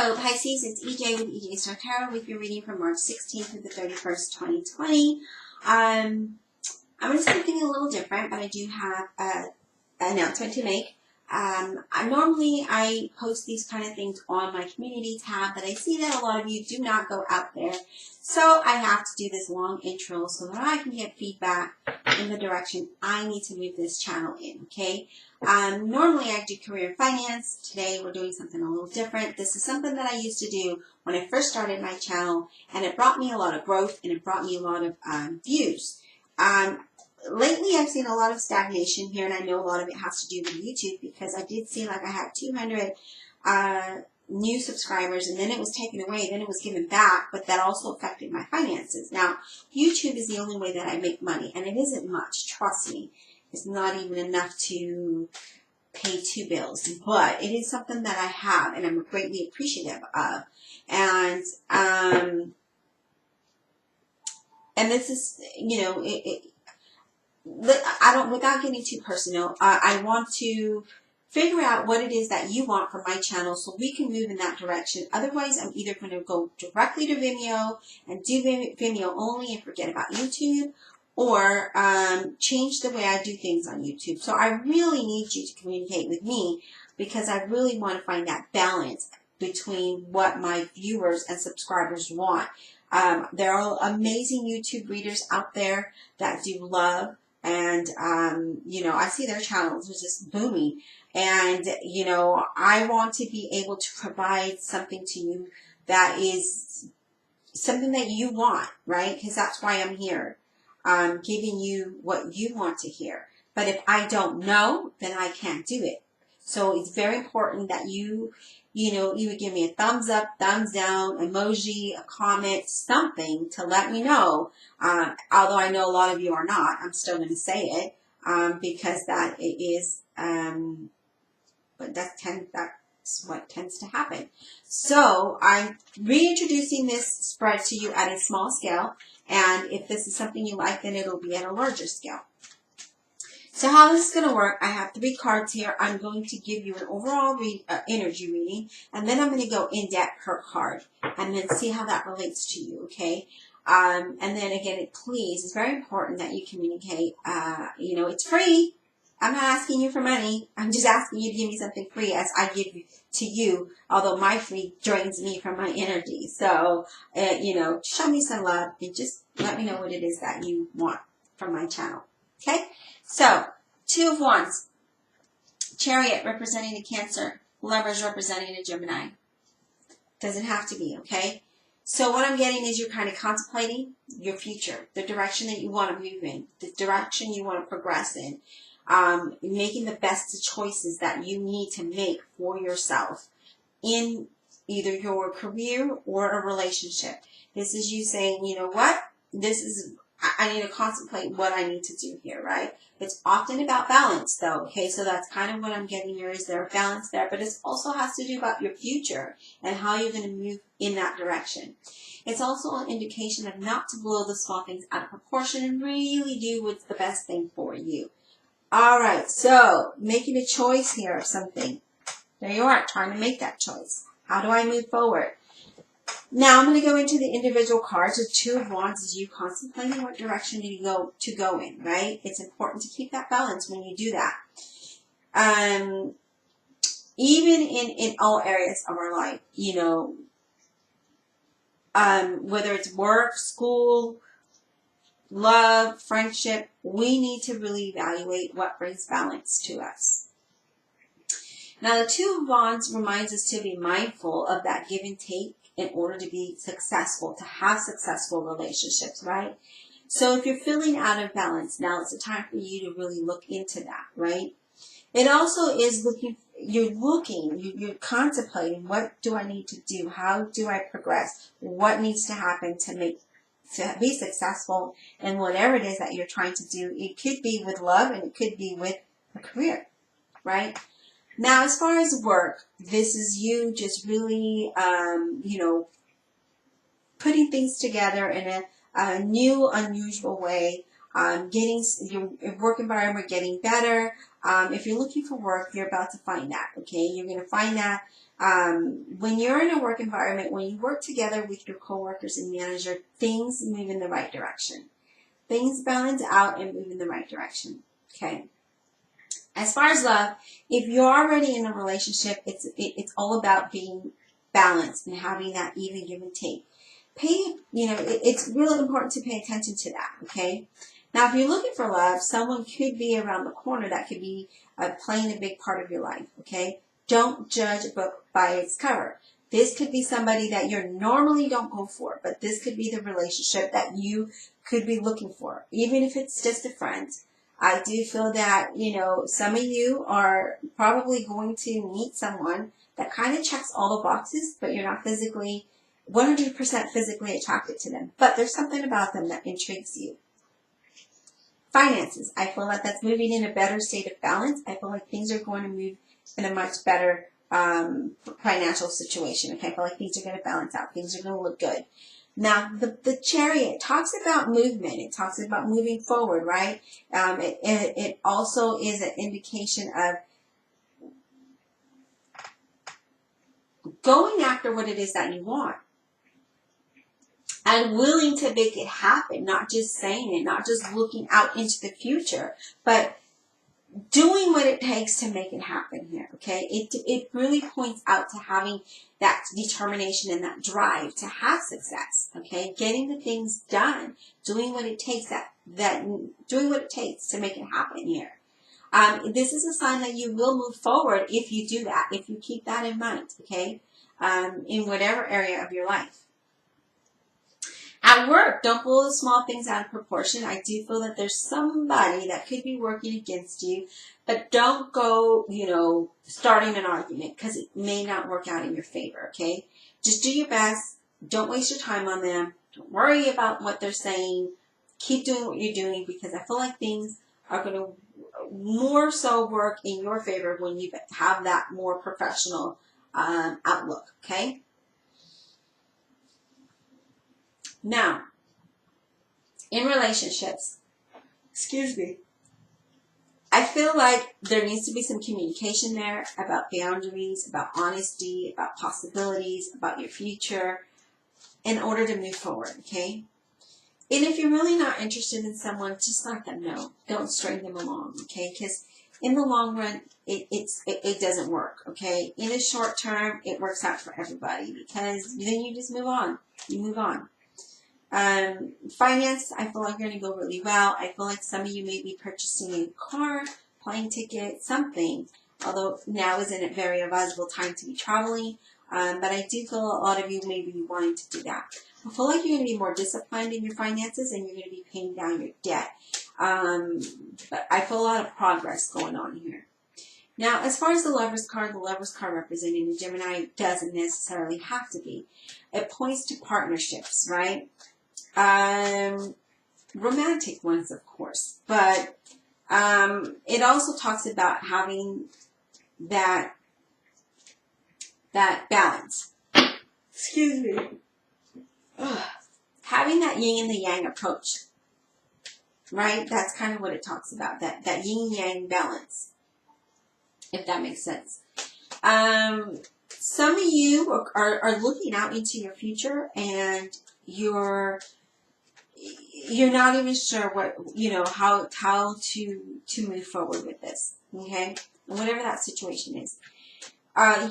Hello Pisces, it's EJ with EJ Star Tarot with your reading from March 16th through the 31st, 2020. I'm going to say something a little different, but I do have an announcement to make. Normally I post these kind of things on my community tab, but I see that a lot of you do not go out there. So I have to do this long intro so that I can get feedback in the direction I need to move this channel in, okay? Normally I do career finance. Today we're doing something a little different. This is something that I used to do when I first started my channel, and it brought me a lot of growth and it brought me a lot of views. Lately I've seen a lot of stagnation here, and I know a lot of it has to do with YouTube, because I did see like I had 200 new subscribers, and then it was taken away, then it was given back, but that also affected my finances. Now, YouTube is the only way that I make money, and it isn't much, trust me. It's not even enough to pay 2 bills, but it is something that I have, and I'm greatly appreciative of. And this is, you know, without getting too personal, I want to figure out what it is that you want from my channel so we can move in that direction. Otherwise, I'm either going to go directly to Vimeo and do Vimeo only and forget about YouTube, or change the way I do things on YouTube. So I really need you to communicate with me, because I really want to find that balance between what my viewers and subscribers want. There are amazing YouTube readers out there that do love, and you know, I see their channels are just booming, and you know, I want to be able to provide something to you that is something that you want, right? Because that's why I'm here, giving you what you want to hear. But if I don't know, then I can't do it. So it's very important that you would give me a thumbs up, thumbs down, emoji, a comment, something to let me know. Although I know a lot of you are not, I'm still going to say it, because that it is, but that's what tends to happen. So I'm reintroducing this spread to you at a small scale, and if this is something you like, then it'll be at a larger scale. So how this is going to work, I have 3 cards here. I'm going to give you an overall energy reading, and then I'm going to go in depth per card, and then see how that relates to you, okay? And then again, please, it's very important that you communicate. You know, it's free. I'm not asking you for money. I'm just asking you to give me something free as I give to you, although my free drains me from my energy. So, you know, show me some love and just let me know what it is that you want from my channel. Okay? So, 2 of Wands. Chariot representing a Cancer. Lovers representing a Gemini. Doesn't have to be, okay? So what I'm getting is you're kind of contemplating your future, the direction that you want to move in, the direction you want to progress in. Making the best choices that you need to make for yourself in either your career or a relationship. This is you saying, you know what, I need to contemplate what I need to do here, right? It's often about balance though, okay? So that's kind of what I'm getting here. Is there a balance there? But it also has to do about your future and how you're going to move in that direction. It's also an indication of not to blow the small things out of proportion and really do what's the best thing for you. All right, so making a choice here of something. There you are, trying to make that choice. How do I move forward? Now I'm going to go into the individual cards. The 2 of Wands is you contemplating what direction you go in, right? It's important to keep that balance when you do that. Even in all areas of our life, you know, whether it's work, school, love, friendship, we need to really evaluate what brings balance to us. Now, the 2 of Wands reminds us to be mindful of that give and take in order to be successful, to have successful relationships, right? So if you're feeling out of balance, now it's the time for you to really look into that, right? It also is you're contemplating, what do I need to do? How do I progress? What needs to happen to be successful in whatever it is that you're trying to do? It could be with love, and it could be with a career, right? Now, as far as work, this is you just really, you know, putting things together in a new, unusual way. getting your work environment getting better. If you're looking for work, you're about to find that, okay? You're going to find that when you're in a work environment, when you work together with your coworkers and manager, things move in the right direction. Things balance out and move in the right direction, okay? As far as love, if you're already in a relationship, it's all about being balanced and having that even give and take. It's really important to pay attention to that, okay? Now, if you're looking for love, someone could be around the corner that could be playing a big part of your life, okay? Don't judge a book by its cover. This could be somebody that you normally don't go for, but this could be the relationship that you could be looking for, even if it's just a friend. I do feel that, some of you are probably going to meet someone that kind of checks all the boxes, but you're not 100% physically attracted to them. But there's something about them that intrigues you. Finances. I feel like that's moving in a better state of balance. I feel like things are going to move in a much better financial situation. Okay, I feel like things are going to balance out. Things are going to look good. Now, the Chariot talks about movement. It talks about moving forward, right? It also is an indication of going after what it is that you want and willing to make it happen, not just saying it, not just looking out into the future, but doing what it takes to make it happen here, okay? It really points out to having that determination and that drive to have success, okay? Getting the things done, doing what it takes doing what it takes to make it happen here. This is a sign that you will move forward if you do that, if you keep that in mind, okay? In whatever area of your life. At work, don't blow the small things out of proportion. I do feel that there's somebody that could be working against you, but don't go, starting an argument because it may not work out in your favor, okay? Just do your best. Don't waste your time on them. Don't worry about what they're saying. Keep doing what you're doing because I feel like things are going to more so work in your favor when you have that more professional outlook, okay? Now, in relationships, I feel like there needs to be some communication there about boundaries, about honesty, about possibilities, about your future in order to move forward, okay? And if you're really not interested in someone, just let them know. Don't string them along, okay? Because in the long run, it doesn't work, okay? In the short term, it works out for everybody because then you just move on. You move on. Finance, I feel like you're going to go really well. I feel like some of you may be purchasing a car, plane ticket, something. Although now isn't a very advisable time to be traveling. But I do feel a lot of you may be wanting to do that. I feel like you're going to be more disciplined in your finances and you're going to be paying down your debt. But I feel a lot of progress going on here. Now, as far as the Lover's card representing the Gemini doesn't necessarily have to be. It points to partnerships, right? Romantic ones, of course. But it also talks about having that balance. Excuse me. Ugh. Having that yin and the yang approach. Right? That's kind of what it talks about. That yin yang balance. If that makes sense. Some of you are looking out into your future and you're not even sure what, how to move forward with this. Okay? Whatever that situation is.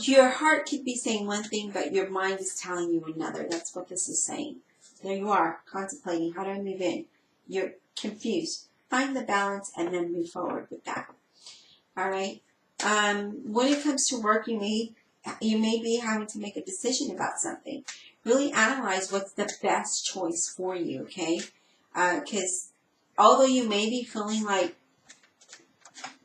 Your heart could be saying one thing, but your mind is telling you another. That's what this is saying. There you are, contemplating, how do I move in? You're confused. Find the balance and then move forward with that. All right? When it comes to work, you may be having to make a decision about something. Really analyze what's the best choice for you, okay? Because although you may be feeling like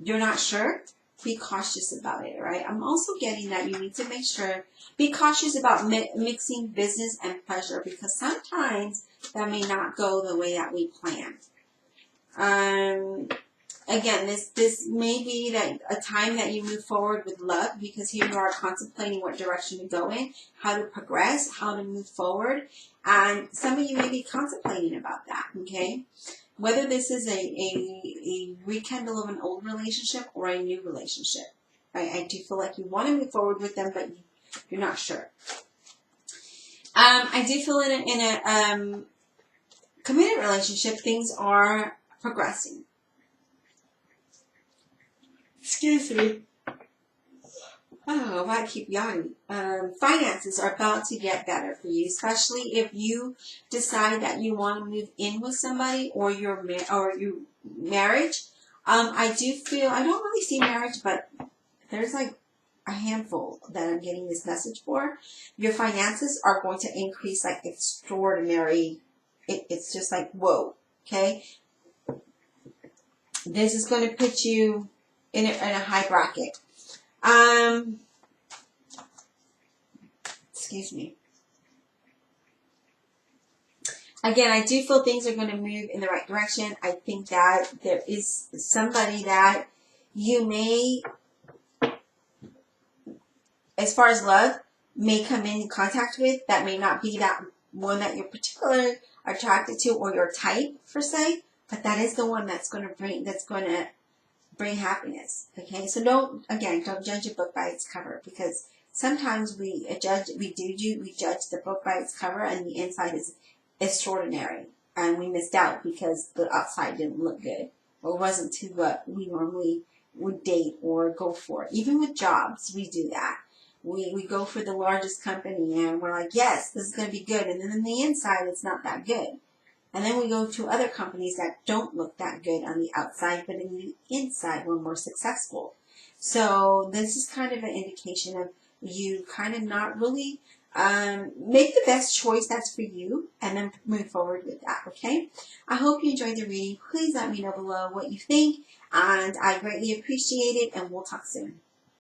you're not sure, be cautious about it, right? I'm also getting that you need to make sure, be cautious about mixing business and pleasure because sometimes that may not go the way that we plan. Again, this may be that a time that you move forward with love because here you are contemplating what direction to go in, how to progress, how to move forward. And some of you may be contemplating about that, okay? Whether this is a rekindle of an old relationship or a new relationship. I do feel like you want to move forward with them, but you're not sure. I do feel in a committed relationship, things are progressing. Excuse me. Oh, I keep yawning. Finances are about to get better for you, especially if you decide that you want to move in with somebody or your marriage. I do feel I don't really see marriage, but there's like a handful that I'm getting this message for. Your finances are going to increase like extraordinary. It's just like whoa. Okay, this is going to put you in a high bracket. Excuse me. Again, I do feel things are going to move in the right direction. I think that there is somebody that you may, as far as love, may come in contact with that may not be that one that you're particularly attracted to or your type per se, but that is the one that's going to bring happiness. Okay, so don't judge a book by its cover, because sometimes we judge the book by its cover and the inside is extraordinary, and we missed out because the outside didn't look good or wasn't to what we normally would date or go for. Even with jobs, we do that. We go for the largest company and we're like, yes, this is going to be good, and then on the inside it's not that good. And then we go to other companies that don't look that good on the outside, but in the inside we're more successful. So this is kind of an indication of you kind of not really make the best choice that's for you and then move forward with that, okay? I hope you enjoyed the reading. Please let me know below what you think, and I greatly appreciate it, and we'll talk soon.